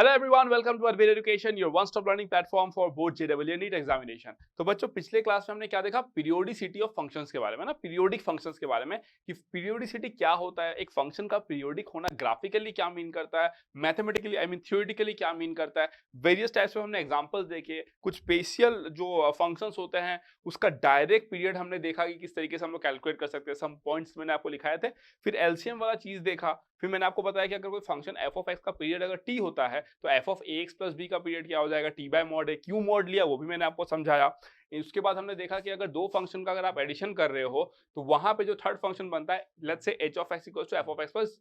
Hello everyone, welcome to अरबेल education, your one stop learning platform for board जेडब्ल्यू NEET examination. तो बच्चों, पिछले क्लास में हमने क्या देखा? पीरियोडिसिटी ऑफ फंक्शंस के बारे में ना, पीरियोडिक फंक्शंस के बारे में कि पीरियोडिसिटी क्या होता है, एक फंक्शन का पीरियोडिक होना ग्राफिकली क्या मीन करता है, मैथमेटिकली आई मीन थ्योरेटिकली क्या मीन करता है। वेरियस टाइप्स में हमने एग्जांपल्स देखे, कुछ स्पेशल जो फंक्शंस होते हैं उसका डायरेक्ट पीरियड हमने देखा कि किस तरीके से हम लोग कैलकुलेट कर सकते हैं। सम पॉइंट्स मैंने आपको लिखाए थे। फिर एलसीएम वाला चीज देखा। फिर मैंने आपको बताया कि अगर कोई फंक्शन एफ ऑफ एक्स का पीरियड अगर टी होता है तो f of a x plus b का पीरियड क्या हो जाएगा, टी बाय मॉड है। क्यू मॉड लिया वो भी मैंने आपको समझाया। उसके बाद हमने देखा कि अगर दो फंक्शन का अगर आप एडिशन कर रहे हो तो वहां पे जो थर्ड फंक्शन बनता है, let's say h of x equals to f of x plus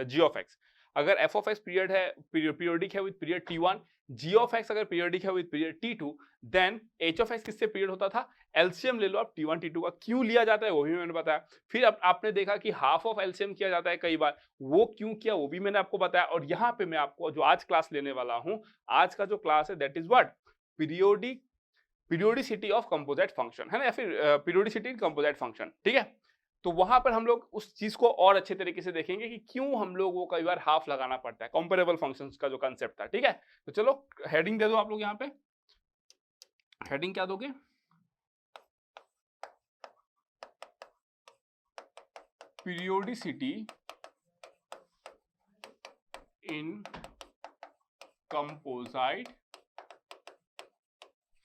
g of x. अगर एफ ऑफ एक्स पीरियड है, पीरियोडिक है विद पीरियड टी1, जी ऑफ एक्स अगर पीरियोडिक है विद पीरियड टी2, देन एच ऑफ एक्स किससे period होता था? एलसीएम ले लो आप टी1 टी2 का। क्यों लिया जाता है वो भी मैंने बताया। फिर अब आपने देखा कि हाफ ऑफ एलसीएम किया जाता है कई बार, वो क्यों किया वो भी मैंने आपको बताया। और यहाँ पे मैं आपको जो आज क्लास लेने वाला हूं, आज का जो क्लास है that is what, periodicity of composite function, है ना, या फिर पीरियोडिसिटी इन कंपोजिट फंक्शन। ठीक है, तो वहां पर हम लोग उस चीज को और अच्छे तरीके से देखेंगे कि क्यों हम लोग वो कई बार हाफ लगाना पड़ता है, कंपेरेबल फंक्शंस का जो कंसेप्ट था। ठीक है, तो चलो हेडिंग दे दो आप लोग। यहाँ पे हेडिंग क्या दोगे? पीरियोडिसिटी इन कंपोजिट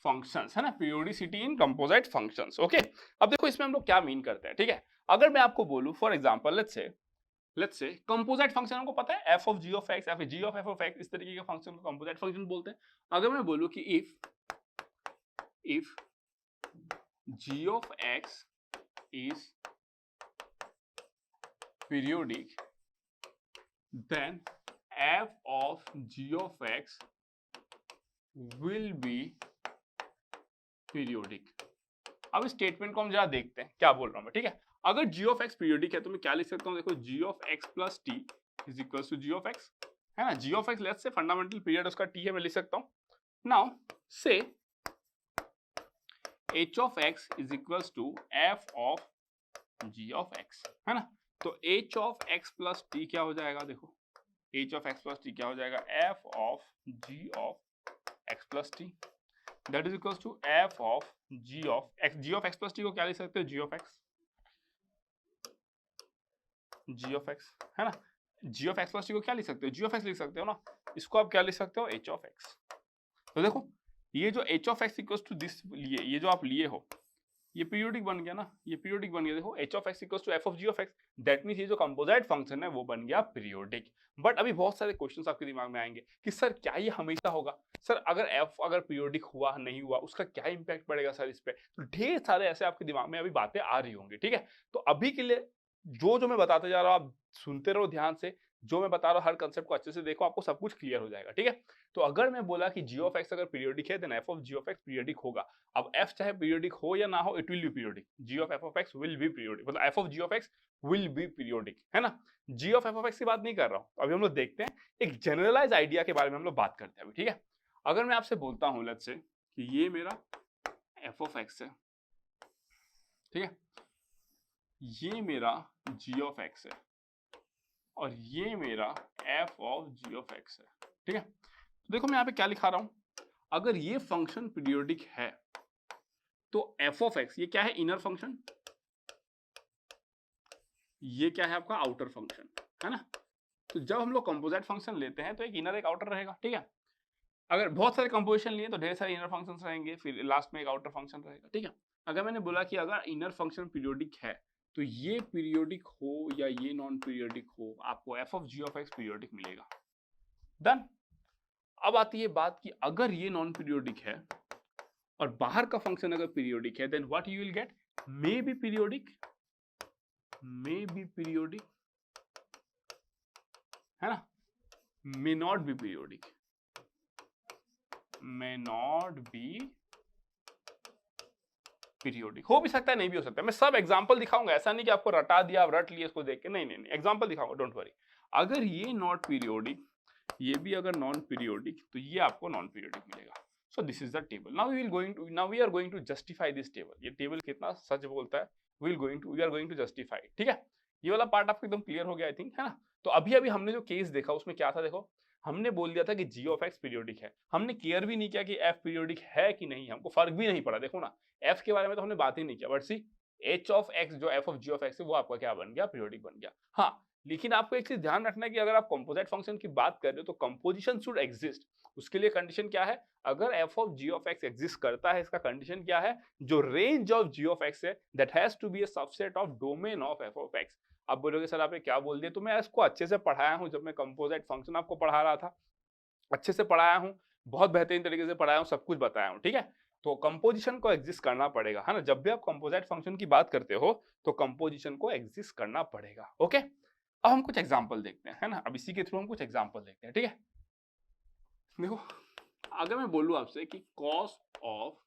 फंक्शंस, है ना, पीरियोडिसिटी इन कंपोजिट फंक्शंस। ओके, अब देखो इसमें हम लोग क्या मीन करते हैं। ठीक है, अगर मैं आपको बोलूं for example let's say composite function हमको पता है f of g of x या फिर g of f of x, इस तरीके के फंक्शन को कंपोजिट फंक्शन बोलते हैं। अगर मैं बोलूं कि if g of x is periodic then f of g of x will be periodic। अब इस स्टेटमेंट को हम जरा देखते हैं क्या बोल रहा हूं मैं। ठीक है, अगर g of x पीरियोडिक है तो मैं क्या लिख सकता हूं? देखो, g of x plus t is equals to g of x, है ना। g of x लेट्स से फंडामेंटल पीरियड उसका t है, मैं लिख सकता हूं। नाउ से h of x is equals to f of g of x, है ना। तो h of x plus t क्या हो जाएगा? देखो, h of x plus t क्या हो जाएगा? f of g of x plus t that is equals to f of g of x। g of x plus t को क्या लिख सकते हो? g of x, है ना। g of x plus t को क्या लिख सकते हो? g of x लिख सकते हो ना। इसको आप क्या लिख सकते हो? h of x। तो देखो, ये जो h of x equals to this लिए, ये जो आप लिए हो, ये पीरियोडिक बन गया ना, ये पीरियोडिक बन गया। देखो, h of x equals to f of g of x, that means ये जो कंपोजिट फंक्शन है वो बन गया पीरियोडिक। बट अभी बहुत सारे क्वेश्चंस आपके दिमाग में आएंगे कि सर क्या ये हमेशा होगा? सर अगर f अगर पीरियोडिक हुआ नहीं हुआ उसका क्या इंपैक्ट पड़ेगा सर इस पे? तो ढेर सारे ऐसे आपके दिमाग में अभी बातें आ रही होंगी। ठीक है, तो अभी के लिए जो मैं बताते जा रहा हूँ आप सुनते रहो ध्यान से। जो मैं बता रहा हूँ हर कंसेप्ट को अच्छे से देखो, आपको सब कुछ क्लियर हो जाएगा। ठीक है, तो अगर मैं बोला कि g of x अगर पीरियोडिक है then f of g of x periodic होगा। अब f चाहे पीरियोडिक हो या ना हो, it will be periodic. g of f of x will be periodic, मतलब f of g of x will be periodic, है ना। g of f of x की बात नहीं कर रहा हूं। अभी हम लोग देखते हैं एक जनरलाइज आइडिया के बारे में हम लोग बात करते हैं अभी। ठीक है, अगर मैं आपसे बोलता हूं लेट्स से कि ये मेरा f of x है, ठीक है, ये मेरा g of x है और ये मेरा f of g of x है। ठीक है, तो देखो मैं यहाँ पे क्या लिखा रहा हूं। अगर ये फंक्शन पीरियोडिक है तो f of x ये क्या है? Inner function. ये क्या है आपका? आउटर फंक्शन, है ना। तो जब हम लोग कंपोजिट फंक्शन लेते हैं तो एक इनर एक आउटर रहेगा। ठीक है, अगर बहुत सारे कंपोजिशन लिए तो ढेर सारे इनर फंक्शंस रहेंगे, फिर लास्ट में एक आउटर फंक्शन रहेगा। ठीक है, अगर मैंने बोला कि अगर इनर फंक्शन पीरियोडिक है तो ये पीरियोडिक हो या ये नॉन पीरियोडिक हो, आपको f of g of x periodic मिलेगा। डन। अब आती है बात कि अगर ये नॉन पीरियोडिक है और बाहर का फंक्शन अगर पीरियोडिक है then what you will get? Maybe periodic, है ना, मे नॉट बी पीरियोडिक, हो भी सकता है, नहीं भी हो सकता है। मैं सब एग्जांपल दिखाऊंगा, ऐसा नहीं कि आपको रटा दिया आप रट लिए इसको देख के, नहीं, एग्जांपल दिखाऊंगा, डोंट वरी। अगर ये नॉट पीरियोडिक, ये भी अगर नॉन पीरियोडिक, तो ये आपको नॉन पीरियोडिक मिलेगा। So this is the table. Now we are going to justify this table. ये टेबल कितना सच बोलता है, we are going to justify. ठीक है, ये वाला पार्ट आपको एकदम क्लियर हो गया आई थिंक, है ना। तो अभी अभी हमने जो केस देखा उसमें क्या था, देखो हमने बोल दिया था कि g ऑफ x पीरियोडिक है, हमने केयर भी नहीं किया कि f पीरियोडिक है कि नहीं, हमको फर्क भी नहीं पड़ा, देखो ना f के बारे में तो हमने बात ही नहीं किया, but see h of x जो f of g of x है वो आपका क्या बन गया, पीरियोडिक बन गया। हाँ, लेकिन आपको एक चीज ध्यान रखना है कि अगर आप कंपोजिट फंक्शन की बात कर रहे हो तो कंपोजिशन शुड एग्जिस्ट। उसके लिए कंडीशन क्या है, अगर f of g of x exist करता है, इसका कंडीशन क्या है, जो range of g of x है that has to be a subset of domain of f of x। आप बोलोगे सर आपने क्या बोल दिया, तो मैं इसको अच्छे से पढ़ाया हूं, जब मैं कंपोजिट फंक्शन आपको पढ़ा रहा था अच्छे से पढ़ाया हूं, बहुत बेहतरीन तरीके से पढ़ाया हूं, सब कुछ बताया हूं, ठीक है। तो कंपोजिशन को एग्जिस्ट करना पड़ेगा, है ना, जब भी आप कंपोजिट फंक्शन की बात करते हो तो कंपोजिशन को एग्जिस्ट करना पड़ेगा। ओके, अब हम कुछ एग्जांपल देखते हैं, है ना, अब इसी के थ्रू हम कुछ एग्जांपल देखते हैं, ठीक है। देखो अगर मैं बोलूं आपसे कि कॉस ऑफ,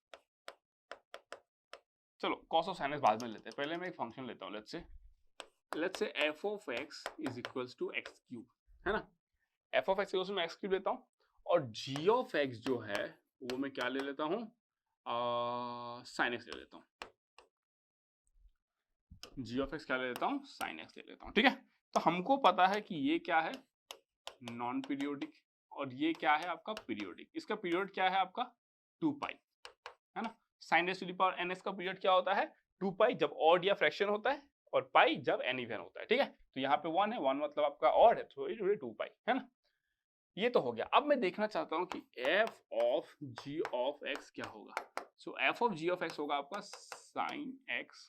चलो कॉस ऑफ साइन बाद में लेते हैं, पहले मैं एक फंक्शन लेता हूं, let's say f of x is equals to x cube, है ना, f of x equals to मैं x क्यूब लेता हूं, और g ऑफ x जो है वो मैं क्या ले लेता हूं, साइन x ले लेता हूं, g ऑफ x क्या ले लेता हूं, साइन x ले लेता हूं, ठीक है। तो हमको पता है कि ये क्या है, नॉन पीरियोडिक, और ये क्या है आपका पीरियोडिक। इसका पीरियड क्या है आपका 2 पाई, है ना। Sine raise to the power ns का पीरियड क्या होता है 2 पाई जब ऑड या फ्रैक्शन होता है, और पाई जब एन इवन होता है, ठीक है। तो यहाँ पे 1 है, 1 मतलब आपका ऑड है, तो ये 2 पाई, है ना। ये तो हो गया। अब मैं देखना चाहता हूँ कि f of g of x क्या होगा। So f of g of x होगा आपका sin x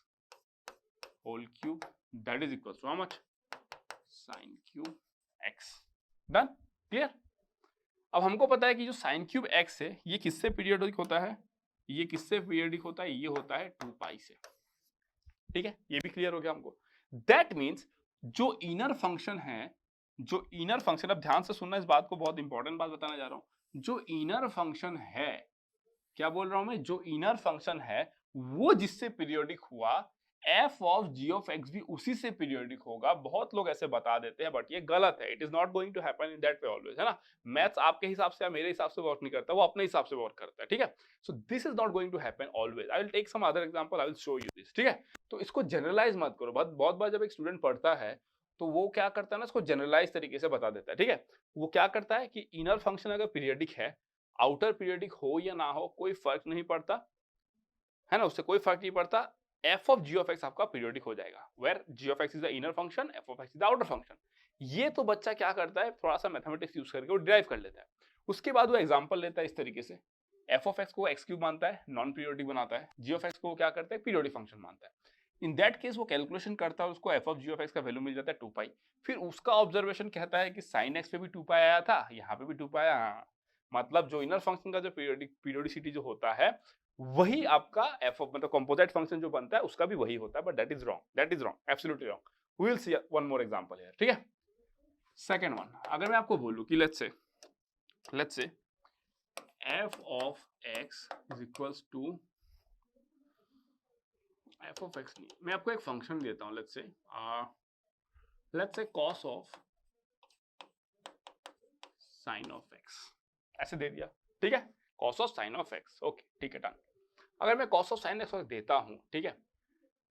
whole cube, that is equal to how much, sin क्यूब x। Done, clear. अब हमको पता है कि जो sin क्यूब x है ये किससे पीरियोडिक होता है, ये किससे पीरियोडिक होता है, ये होता है 2 पाई से, ठीक है। ये भी क्लियर हो गया हमको। दैट मीन्स जो इनर फंक्शन है, जो इनर फंक्शन, अब ध्यान से सुनना इस बात को, बहुत इंपॉर्टेंट बात बताने जा रहा हूं, जो इनर फंक्शन है, क्या बोल रहा हूं मैं, जो इनर फंक्शन है वो जिससे पीरियोडिक हुआ, f of g of x भी उसी से पीरियोडिक होगा। बहुत लोग ऐसे बता देते हैं बट ये गलत है, it is not going to happen in that way always, है ना। मैथ्स आपके हिसाब से या मेरे हिसाब से वर्क नहीं करता, वो अपने हिसाब से वर्क करता है, ठीक है। So this is not going to happen always. I will take some other example, I will show you this, ठीक है। तो इसको जनरलाइज मत करो, बहुत बार जब एक स्टूडेंट पढ़ता है तो वो क्या करता है ना, इसको जनरलाइज तरीके से बता देता है, ठीक है। वो क्या करता है कि इनर फंक्शन अगर पीरियोडिक है, आउटर पीरियोडिक हो या ना हो कोई फर्क नहीं पड़ता, है ना, उससे कोई फर्क नहीं पड़ता, f of g of x आपका पीरियोडिक हो जाएगा, where g of x is the inner function, f of x is the outer function. ये तो बच्चा क्या करता है, थोड़ा सा मैथमेटिक्स यूज करके वो डिराइव कर लेता है। उसके बाद वो एग्जांपल लेता है इस तरीके से, f ऑफ x को x क्यूब मानता है, नॉन पीरियोडिक बनाता है, g ऑफ x को क्या करता है, पीरियोडिक फंक्शन मानता है। इन दैट केस वो कैलकुलेशन करता है, उसको f of g of x का वैल्यू मिल जाता है 2 पाई। फिर उसका ऑब्जर्वेशन कहता है कि sin x पे भी 2 पाई आया था, यहाँ पे भी 2 पाई आया, मतलब जो इनर फंक्शन का जो पीरियोडिसिटी जो होता है वही आपका f ऑफ, मतलब कंपोजिट फंक्शन जो बनता है उसका भी वही होता है, but that is wrong, absolutely wrong. We will see one more example here, ठीक है। सेकंड वन, अगर मैं आपको बोलूं कि let's say f of x is equals to, f of x नहीं, मैं आपको एक फंक्शन देता हूं, लेट्स से cos of sin of x, ऐसे दे दिया, ठीक है, cos of sin of x, okay ठीक है, डन। अगर मैं cos ऑफ sin x देता हूं, ठीक है,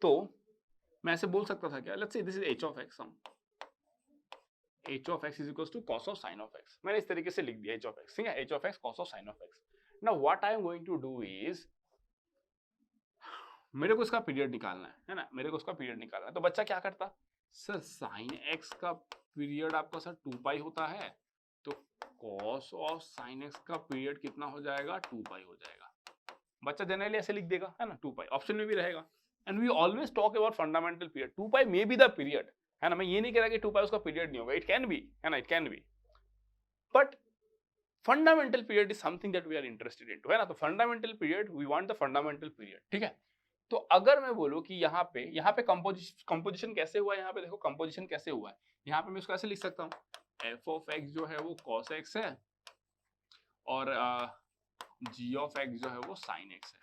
तो मैं ऐसे बोल सकता था क्या, let's say this is h of x, h of x is equals to cos of sin of x। मैंने इस तरीके से लिख दिया h ऑफ x, ठीक है, h of x cos of sin of x। Now what I am going to do is, मेरे को इसका पीरियड निकालना है ना, मेरे को इसका पीरियड निकालना है। तो बच्चा क्या करता, सर sin x का पीरियड आपका सर 2 पाई होता है, तो cos ऑफ sin x का पीरियड कितना हो जाएगा, 2 पाई हो जाएगा। बच्चा जनरली ऐसे लिख देगा, है ना, 2 पाई ऑप्शन में भी रहेगा। And we always talk about fundamental period, 2 pi may be the period, है ना। मैं ये नहीं कह रहा कि 2 पाई उसका पीरियड नहीं होगा, इट कैन बी, है ना, it can be, but fundamental period is something that we are interested into, है ना। तो fundamental period, we want the fundamental period, ठीक है। तो अगर मैं बोलूं कि यहाँ पे कंपोजिशन कैसे हुआ है, यहाँ पे देखो कंपोजिशन कैसे हुआ है, यहाँ पे मैं इसको ऐसे लिख सकता हूँ, f ऑफ x जो है वो cos x है, और g ऑफ x जो है वो sin x है,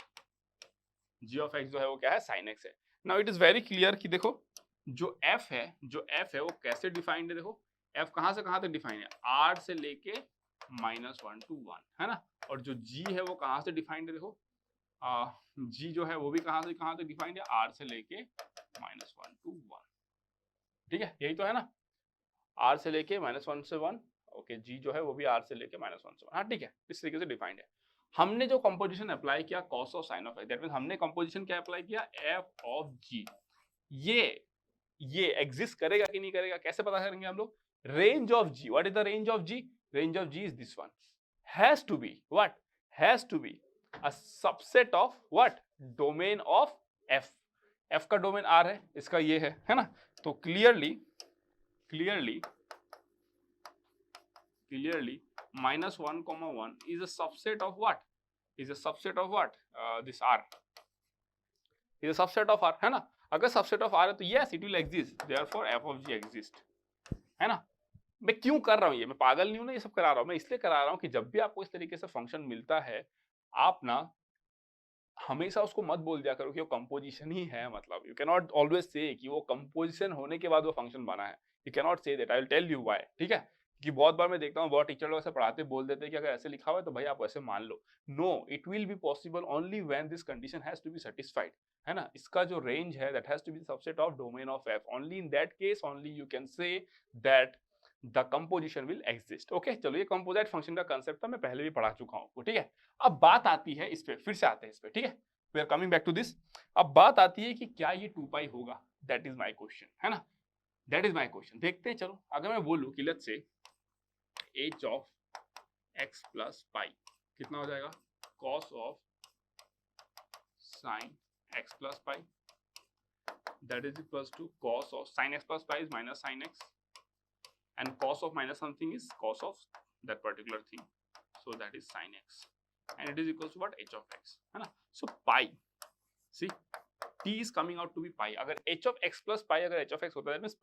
g ऑफ x जो है वो क्या है, sin x है। Now it is very clear कि देखो जो f है वो कैसे डिफाइंड है, देखो f कहां से कहां तक डिफाइंड है, r से लेके -1 to 1, है ना। और जो g है वो कहां से डिफाइंड है, देखो g जो है वो भी कहां से कहां तक डिफाइंड है, r से लेके -1 to 1, ठीक है, यही तो है ना। r से लेके -1 से 1, ओके g जो है वो भी r से लेके -1 से 1, हाँ ठीक है, इस तरीके से डिफाइंड है। हमने जो कंपोजिशन अप्लाई किया cos of sin of x, that means हमने कंपोजिशन क्या अप्लाई किया, f ऑफ g। ये एग्जिस्ट करेगा कि नहीं करेगा, कैसे पता करेंगे हम लोग, range of g, what is the range of g, range of g is this one, has to be what, has to be a subset of what, domain of f, f का डोमेन r है, इसका ये है ना, तो clearly -1, 1 is a subset of what, is a subset of what, this r is a subset of r, है ना। अगर सबसेट ऑफ r है तो yes it will exist, therefore f of g exist, है ना। मैं क्यों कर रहा हूं ये, मैं पागल नहीं हूं ना, ये सब करा रहा हूं, मैं इसलिए करा रहा हूं कि जब भी आपको इस तरीके से फंक्शन मिलता है, आप ना हमेशा उसको मत बोल दिया करो कि वो कंपोजिशन ही है, मतलब you can not always say कि वो कंपोजिशन होने के बाद वो फंक्शन बना है, you can not say that, I will tell you why, ठीक है। कि बहुत बार मैं देखता हूँ बहुत टीचर लोग ऐसे पढ़ाते बोल देते हैं कि अगर ऐसे लिखा हुआ है तो भाई आप वैसे मान लो, no, it will be possible only when this condition has to be satisfied, है ना। इसका जो रेंज है that has to be subset of domain of F, only in that case only you can say that the composition will exist, okay. चलो ये composite function का concept था, मैं पहले भी पढ़ा चुका हूँ, ठीक है। अब बात आती है इस पे, फिर से आते हैं इस पे, ठीक है, we are coming back to this. अब बात आती है कि क्या ये 2 पाई होगा, दैट इज माय क्वेश्चन, है ना, दैट इज माय क्वेश्चन। देखते हैं, चलो अगर मैं बोलूं कि let's say h of x plus pi कितना हो जाएगा, cos of sin x plus pi, that is equals to cos of sin x plus pi is minus sin x, and cos of minus something is cos of that particular thing, so that is sin x, and it is equals to what, h of x, है ना। so pi, see t is coming out to be pi, अगर h of x plus pi अगर h of x होता है, that means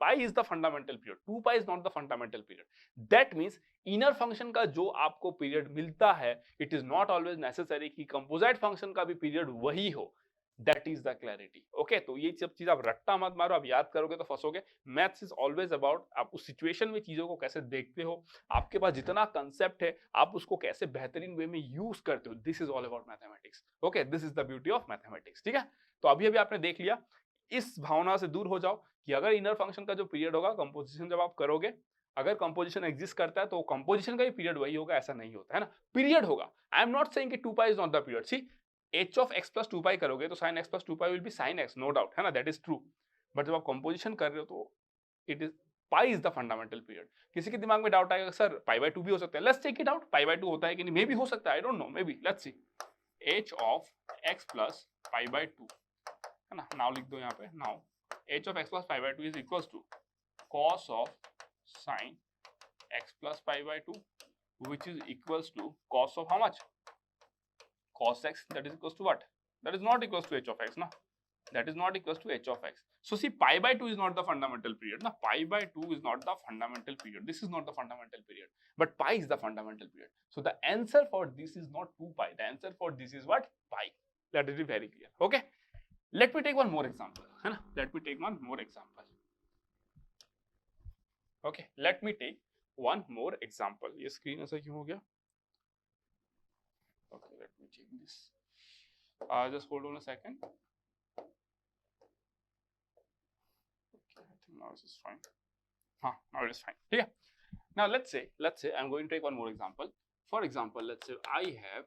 pi is the fundamental period, 2 pi is not the fundamental period, that means inner function का जो आपको period मिलता है, it is not always necessary कि composite function का भी पीरियड वही हो, that is the clarity, okay. तो ये सब चीज आप रट्टा मत मारो, आप याद करोगे तो फंसोगे। मैथ्स इज ऑलवेज अबाउट आप उस सिचुएशन में चीजों को कैसे देखते हो, आपके पास जितना कंसेप्ट है आप उसको कैसे बेहतरीन वे में यूज करते हो, this is all about mathematics, okay, this is the beauty of mathematics, ठीक है। तो अभी आपने देख लिया, इस भावना से दूर हो जाओ कि अगर इनर फंक्शन का जो पीरियड होगा, कंपोजिशन जब आप करोगे, अगर कंपोजिशन एग्जिस्ट करता है तो कंपोजिशन का भी पीरियड वही होगा, ऐसा नहीं होता है ना, पीरियड होगा। आई एम नॉट सेइंग कि 2 pi is not the period, see h of x plus 2 pi करोगे तो sin x plus 2 pi will be sin x, no doubt, है ना, that is true, बट जब आप कंपोजिशन कर रहे हो तो it is pi is the fundamental period। किसी के दिमाग में डाउट आएगा सर pi by 2 भी हो सकता है, let's check it out, pi by 2 होता है कि नहीं, मे भी हो सकता है, I don't know, maybe, let's see, h of x plus pi by 2, है ना, now लिख दो यहाँ पे, now h of x plus pi by 2 is equals to cos of sin x plus pi by 2, which is equals to cos of how much, cos x, that is equals to what, that is not equals to h of x, na, that is not equals to h of x. So see, pi by 2 is not the fundamental period, na, pi by 2 is not the fundamental period, this is not the fundamental period, but pi is the fundamental period. So the answer for this is not 2 pi, the answer for this is what, pi, let it be very clear, okay। Let me take one more example, है ना, let me take one more example, okay, let me take one more example। ये screen ऐसा क्यों हो गया, okay, let me check this, just hold on a second, okay, I think now this is fine, now it is fine, ठीक है। Now let's say I'm going to take one more example, for example let's say I have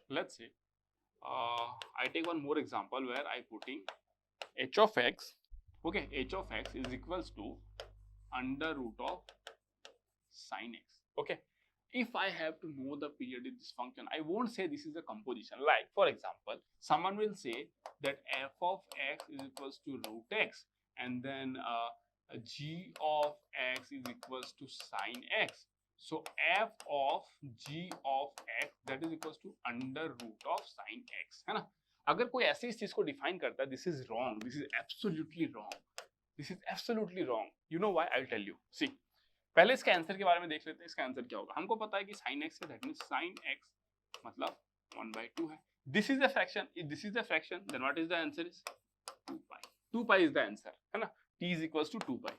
let's say I take one more example where I putting h of x, okay, h of x is equals to under root of sin x, okay। If I have to know the period in this function, I won't say this is a composition, like for example someone will say that f of x is equals to root x, and then g of x is equals to sin x, so f of g of x that is equals to under root of sin x, है ना। अगर कोई ऐसी इस चीज को define करता है, this is wrong, this is absolutely wrong, this is absolutely wrong, you know why, I will tell you. See पहले इसके आंसर के बारे में देख लेते हैं, इसका आंसर क्या होगा। हमको पता है कि sin x है, दैट मींस sin x मतलब 1/2 है, this is a fraction, if this is a fraction then what is the answer is 2 pi, 2 pi is the answer, है ना, t is equals to 2 pi,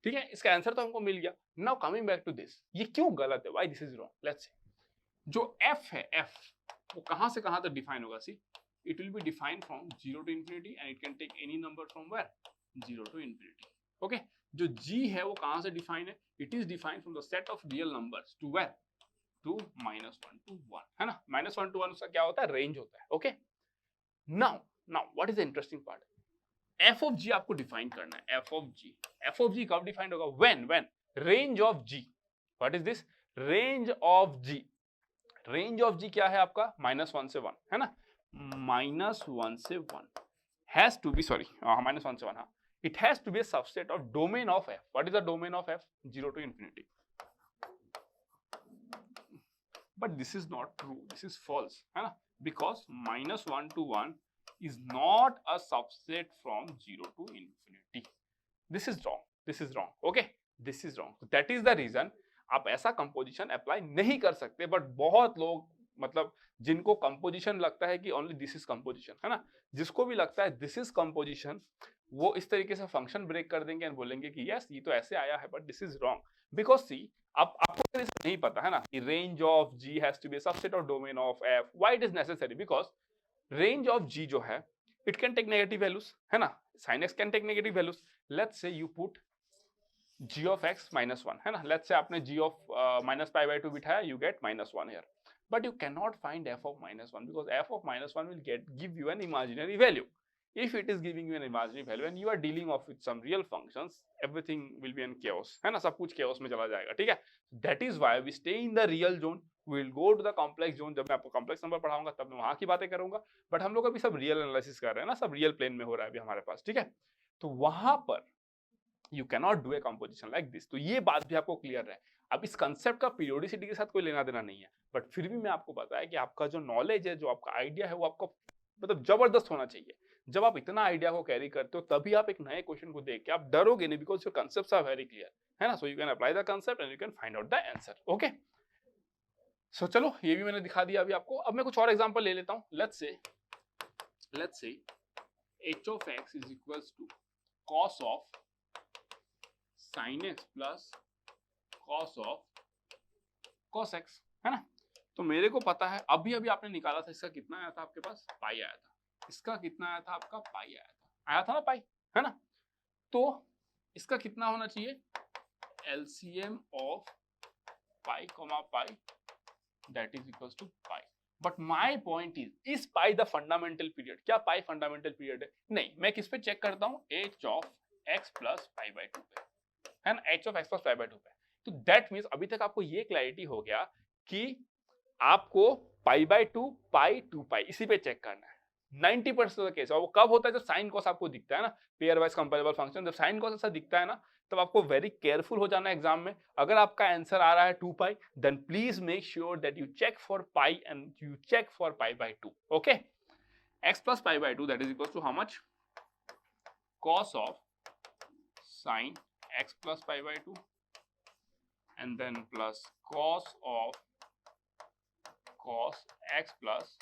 ठीक है। इसका answer तो हमको मिल गया। Now coming back to this, ये क्यों गलत है, why this is wrong, let's see जो f है f वो कहां से कहां तक डिफाइन होगा? सी it will be defined from 0 to infinity and it can take any number from where 0 to infinity. Okay, जो g है वो कहां से डिफाइन है? It is defined from the set of real numbers to where to -1 to 1 है ना. -1 to 1 उसका क्या होता है? रेंज होता है. Okay, now what is the interesting part? f of g आपको डिफाइन करना है. f of g कब डिफाइंड होगा? when range of g. What is this? Range of g. Range of g क्या है आपका? -1 से 1 है ना. -1 से 1 has to be -1 से 1 हाँ. It has to be a subset of domain of f. What is the domain of f? 0 to infinity. But this is not true. This is false है ना. Because -1 to 1 is not a subset from 0 to infinity. This is wrong. This is wrong. Okay. This is wrong. So that is the reason आप ऐसा composition apply नहीं कर सकते. But बहुत लोग मतलब जिनको कंपोजिशन लगता है कि ओनली दिस इज कंपोजिशन है ना, जिसको भी लगता है दिस इज कंपोजिशन, वो इस तरीके से फंक्शन ब्रेक कर देंगे एंड बोलेंगे कि यस ये तो ऐसे आया है, but this is wrong. Because see आपको नहीं पता है ना कि range of G has to be subset of domain of F. Why it is necessary? Because range of G जो है it can take negative values है ना. Sine X can take negative values. Let's say you put g of x -1 है ना. Let's say आपने g of -π/2 बिठाया, you get -1 here. But you cannot find f of -1 because f of -1 will give you an imaginary value. If it is giving you an imaginary value and you are dealing off with some real functions, everything will be in chaos है ना. सब कुछ chaos में चला जाएगा. ठीक है. That is why we stay in the real zone. We will go to the complex zone. जब मैं आपको complex number पढ़ाऊंगा तब मैं वहां की बातें करूंगा. बट हम लोग अभी सब real analysis कर रहे हैं ना, सब real plane में हो रहा है अभी हमारे पास. ठीक है. तो वहां पर you cannot do a composition like this. तो ये बात भी आपको क्लियर है. अब इस कंसेप्ट का पीरियोडिसिटी के साथ कोई लेना देना नहीं है, बट फिर भी मैं आपको बताया कि आपका जो नॉलेज है, जो आपका आइडिया है, वो आपको मतलब जबरदस्त होना चाहिए. जब आप इतना आइडिया को कैरी करते हो तभी आप एक नए क्वेश्चन को देख के आप डरोगे नहीं, because your concepts are very clear है ना. So you can apply the concept and you can find out the answer. Okay, so चलो ये भी मैंने दिखा दिया अभी आपको. अब मैं कुछ और एग्जांपल ले लेता हूं. Let's say h of x is equals to cos of sin x plus cos of cos x है ना. तो मेरे को पता है अभी आपने निकाला था, इसका कितना आया था आपके पास? पाई आया था. इसका कितना आया था आपका? पाई आया था ना पाई है ना. तो इसका कितना होना चाहिए? LCM of pi comma pi that is equals to pi. But my point is pi the fundamental period? क्या पाई फंडामेंटल पीरियड है? नहीं. मैं किस पे चेक करता हूं? h ऑफ x प्लस π/2 पे है ना. h ऑफ x प्लस π/2 पे. तो दैट मीन्स अभी तक आपको ये क्लैरिटी हो गया कि आपको π/2 पाई 2 पाई इसी पे चेक करना है. 90% केस वो कब होता है? जब साइन कॉस आपको दिखता है ना, पेयर वाइज कंपेरेबल फंक्शन, जब साइन कॉस ऐसा दिखता है ना, तब आपको वेरी केयरफुल हो जाना है एग्जाम में. अगर आपका आंसर आ रहा है 2 pi, then please make sure that you check for pi and you check for π/2. Okay, x plus π/2 that is equal to how much? cos of sin x plus π/2 and then plus cos of cos x plus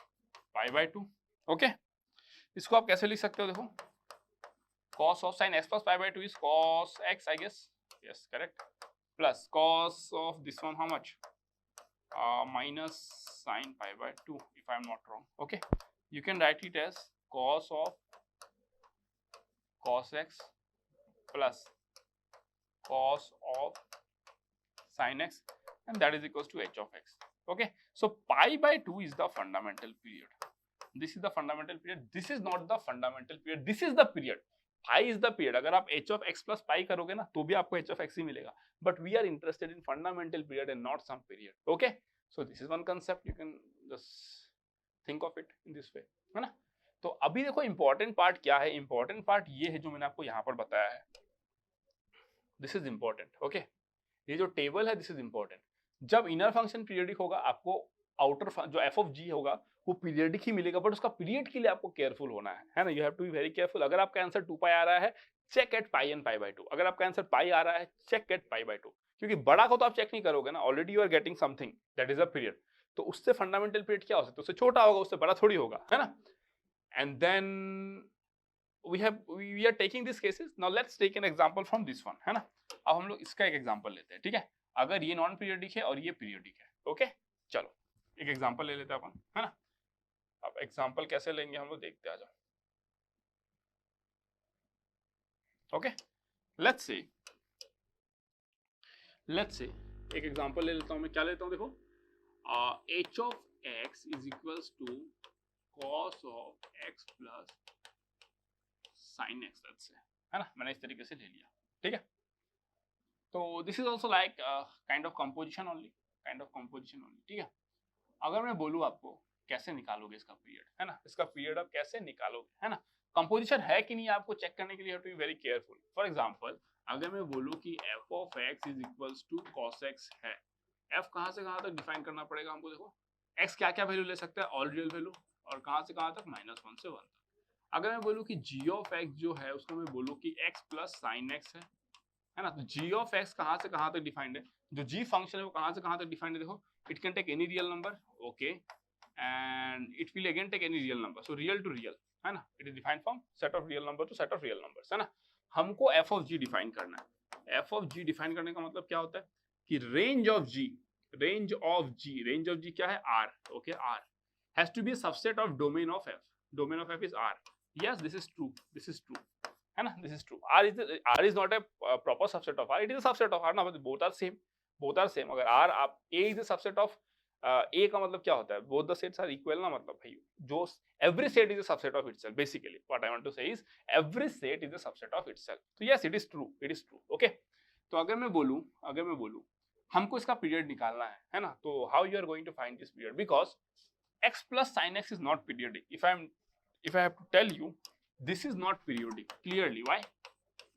π/2. Okay, इसको आप कैसे लिख सकते हो? देखो, cos of sin x plus π/2 is cos x, I guess. Yes, correct. Plus cos of this one how much? Minus sin π/2 if I am not wrong. Okay, you can write it as cos of cos x plus cos of sin x and that is equals to h of x. Okay, so π/2 is the fundamental period. This is the fundamental period. This is not the fundamental period. This is the period. Pi is the period. अगर आप h of x plus pi करोगे ना तो भी आपको h of x ही मिलेगा. But we are interested in fundamental period and not some period. Okay, so this is one concept. You can just think of it in this way, है ना. तो अभी देखो important part क्या है. important part ये है जो मैंने आपको यहाँ पर बताया है. This is important. ओके, ये जो टेबल है दिस इज इंपॉर्टेंट. जब इनर फंक्शन पीरियडिक होगा आपको आउटर जो एफ ऑफ जी होगा वो पीरियडिक ही मिलेगा, बट उसका पीरियड के लिए आपको केयरफुल होना है ना. You have to be very careful. अगर आपका आंसर 2 पाई आ रहा है, चेक एट पाई एंड π/2. अगर आपका आंसर पाई आ रहा है, चेक एट π/2. क्योंकि बड़ा को तो आप चेक नहीं करोगे ना, already you are getting something that is a period. तो उससे फंडामेंटल पीरियड क्या हो सकता है? उससे छोटा होगा, उससे बड़ा थोड़ी होगा, है ना. And then we are taking these cases. Now let's take an example from this one, है ना. अब हम लोग इसका एक एग्जांपल लेते हैं. ठीक है, अगर ये नॉन पीरियडिक है और ये पीरियडिक है. ओके, चलो एक एग्जांपल ले लेते हैं अपन, है ना। अब एग्जांपल कैसे लेंगे हम लोग देखते आ जाओ। ओके, लेट्स से एक एग्जांपल ले लेता हूं मैं, क्या लेता हूं देखो, h of x is equals to cos of x plus sin x, let's say, है ना। मैंने इस तरीके से ले लिया, ठीक है। तो this is also like kind of composition only, ठीक है। अगर मैं बोलूँ आपको कैसे निकालोगे इसका पीरियड, है ना, इसका पीरियड आप कैसे निकालोगे, है ना, कंपोजिशन है कि नहीं आपको चेक करने के लिए to be very careful. For example अगर मैं बोलूँ कि f of x is equals to cos x है, f कहाँ से कहाँ तक डिफाइन करना पड़ेगा हमको, देखो x क्या क्या वैल्यू ले सकता है, ऑल रियल वैल्यू, और कहाँ से कहाँ तक, -1 से 1 तक। अगर मैं बोलूँ कि g ऑफ x जो है उसको मैं बोलूँ कि x प्लस साइन x है ना, तो g ऑफ x कहाँ से कहाँ तक डिफाइंड है, जो g फंक्शन है वो कहाँ से कहाँ तक डिफाइंड है, देखो it can take any real number, okay, and it will again take any real number, so real to real, है ना, it is defined from set of real number to set of real numbers, है ना। हमको f of g define करना है। f of g define करने का मतलब क्या होता है कि रेंज ऑफ g क्या है, r, okay, r has to be a subset of domain of f, domain of f is r, yes this is true, है ना, this is true, r is not a proper subset of r, it is a subset of r ना, both are same, अगर r आप a is a subset of a का मतलब क्या होता है, both the sets are equal ना, मतलब भाई जो every set is a subset of itself, basically what I want to say is every set is a subset of itself, so yes it is true, okay। तो अगर मैं बोलूं हमको इसका पीरियड निकालना है ना, तो how you are going to find this period, because x plus sin x is not periodic, if I have to tell you this is not periodic, clearly, why,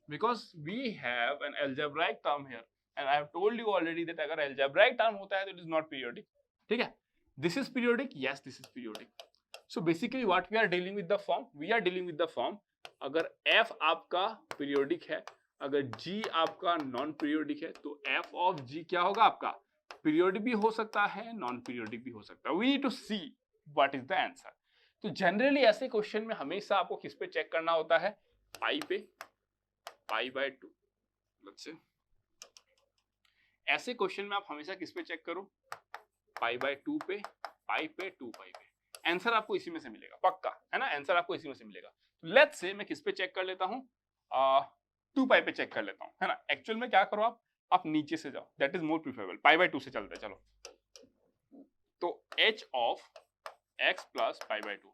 because we have an algebraic term here and I have told you already that अगर algebraic term होता है तो it is not periodic, ठीक है। this is periodic, yes this is periodic, so basically what we are dealing with the form, अगर f आपका periodic है, अगर g आपका नॉन पीरियोडिक है, तो f of g क्या होगा आपका, पीरियोडिक भी हो सकता है, नॉन पीरियोडिक भी हो सकता है, we need to see what is the answer। तो जनरली ऐसे क्वेश्चन में हमेशा आपको किस पे चेक करना होता है, पाई पे, पाई बाय 2, लेट्स से ऐसे क्वेश्चन में आप हमेशा किस पे चेक करो, पाई बाय 2 पे, पाई पे, 2 पाई पे, आंसर आपको इसी में से मिलेगा पक्का, है ना, आंसर आपको इसी में से मिलेगा। तो लेट्स से मैं किस पे चेक कर लेता हूँ, 2 पाई पे चेक कर लेता हूँ, है ना। एक्चुअल में क्या करो आप नीचे से जाओ, that is more preferable, pi by 2 से चलते हैं, चलो। तो h of x plus pi by 2,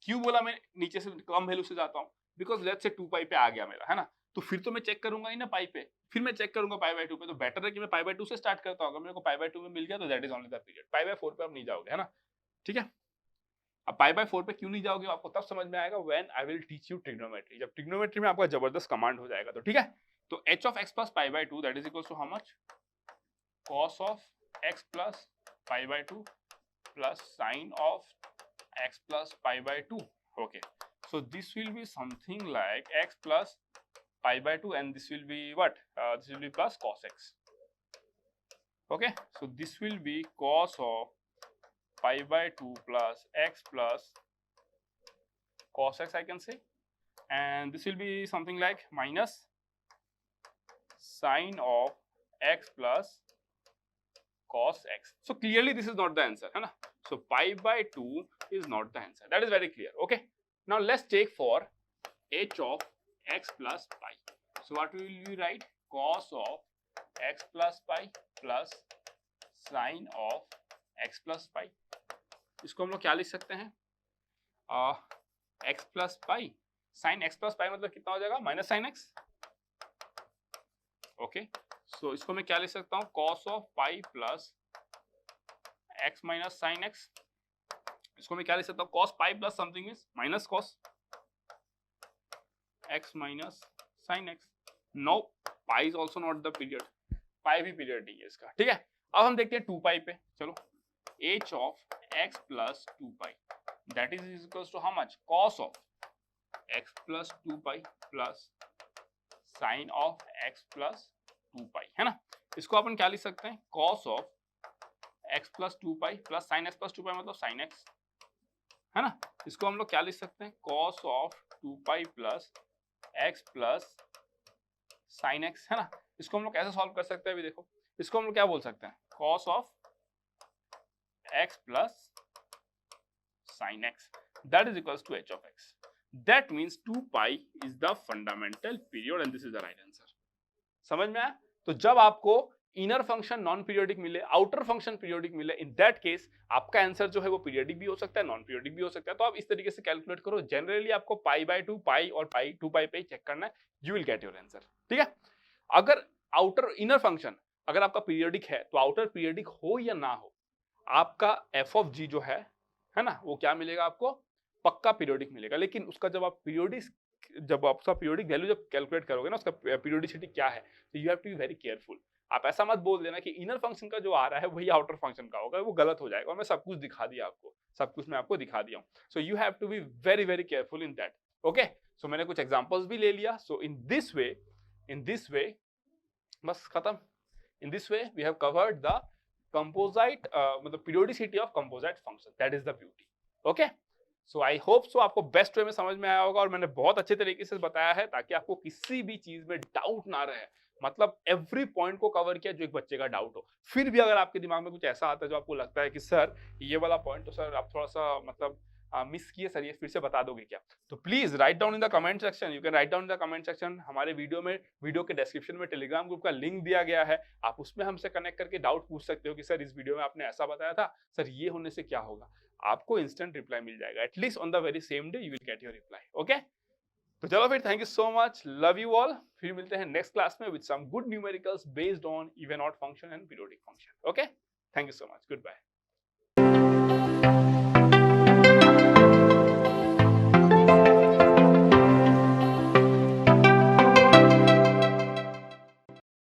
क्यों बोला मैं नीचे से कम वैल्यू से जाता हूँ, बिकॉज लेट्स से 2 पाई पे आ गया मेरा, है ना, तो फिर तो मैं चेक करूंगा ही ना पाई पे, फिर मैं चेक करूंगा पाई बाय 2 पे, तो बेटर है कि मैं पाई बाय 2 से स्टार्ट करता हूँ। अगर मेरे को पाई बाय 2 में मिल गया तो that is only the period, pi by 4 पे आप नहीं जाओगे, है ना, ठीक है। अब पाई बाय 4 पे क्यों नहीं जाओगे आपको तब समझ में आएगा when I will teach you trigonometry, जब ट्रिग्नोमेट्री में आपका जबरदस्त कमांड हो जाएगा, तो ठीक है। तो h of x plus pi by 2 that is equals to how much, cos of x plus pi by 2 plus sin of x plus pi by 2, okay, so this will be something like x plus pi by 2 and this will be what, this will be plus cos x, okay, so this will be cos of pi by 2 plus x plus cos x I can say, and this will be something like minus sin of x plus cos x, so clearly this is not the answer, है ना, so pi by 2 is not the answer, that is very clear, okay। Now let's take for h of x plus pi, so what will we write, cos of x plus pi plus sin of x plus pi, इसको हम लोग क्या लिख सकते हैं, x plus pi sin x plus pi मतलब कितना हो जाएगा, माइनस sin x, ओके, सो इसको मैं क्या लिख सकता हूँ, cos of pi plus x minus sin x, इसको मैं क्या लिख सकता हूँ, cos pi plus something is minus cos x minus sin x, no pi is also not the period, pi भी पीरियड नहीं है इसका, ठीक है। अब हम देखते हैं 2 पाई पे, चलो h of x plus 2 pi that is equals to how much, cos of x plus 2 pi plus sin of x plus 2 pi, है ना। इसको अपन क्या लिख सकते हैं, cos of x plus 2 pi plus sin x plus 2 pi मतलब sin x, है ना। इसको हम लोग क्या लिख सकते हैं, cos of 2 pi plus x plus sin x, है ना। इसको हम लोग कैसे सॉल्व कर सकते हैं, अभी देखो, इसको हम लोग क्या बोल सकते हैं, cos of x plus sin x that is equals to h of x. That means 2 pi is the fundamental period and this is the right answer. समझ में आया? तो जब आपको इनर फंक्शन नॉन पीरियोडिक मिले, आउटर फंक्शन पीरियोडिक मिले, इन that case आपका answer जो है वो पीरियोडिक भी हो सकता है, नॉन पीरियोडिक भी हो सकता है. तो आप इस तरीके से कैलकुलेट करो. जनरली आपको पाई बाय 2 पाई और पाई 2 पाई पे चेक करना है, you will get your answer. ठीक है. अगर आउटर इनर फंक्शन अगर आपका पीरियोडिक है तो आउटर पीरियोडिक हो या ना हो, आपका एफ ऑफ जी जो है ना, वो क्या मिलेगा आपको? पक्का पीरियोडिक मिलेगा. लेकिन उसका जब आप पीरियोडिक वैल्यू जब कैलकुलेट करोगे ना, उसका पीरियोडिसिटी क्या है, तो you have to be very careful. आप ऐसा मत बोल देना कि इनर फंक्शन का जो आ रहा है वही आउटर फंक्शन का होगा, वो गलत हो जाएगा. और मैं सब कुछ दिखा दिया आपको, सब कुछ मैं आपको दिखा दिया हूँ. So you have to be very very careful in that. Okay. So मैंने कुछ एग्जांपल्स भी ले लिया. सो इन दिस वे बस खत्म. In this way we have covered the composite मतलब periodicity of composite function. That is the beauty. Okay. So I hope so आपको best वे में समझ में आया होगा और मैंने बहुत अच्छे तरीके से बताया है ताकि आपको किसी भी चीज में डाउट ना रहे. मतलब एवरी पॉइंट को कवर किया जो एक बच्चे का डाउट हो. फिर भी अगर आपके दिमाग में कुछ ऐसा आता है जो आपको लगता है कि सर ये वाला पॉइंट तो सर आप थोड़ा सा मतलब मिस किए सर, ये फिर से बता दोगे क्या, तो please write down in the comment section. You can write down in the comment section. हमारे वीडियो के डिस्क्रिप्शन में टेलीग्राम ग्रुप का लिंक दिया गया है. आप उसमें हमसे कनेक्ट करके डाउट पूछ सकते हो कि सर इस वीडियो में आपने ऐसा बताया था, सर ये होने से क्या होगा. आपको इंस्टेंट रिप्लाई मिल जाएगा. At least on the very same day you will get your reply. Okay. तो चलो फिर, thank you so much, love you all. फिर मिलते हैं नेक्स्ट क्लास में with some good numericals based on even odd function and periodic function. Okay. Thank you so much. Good bye.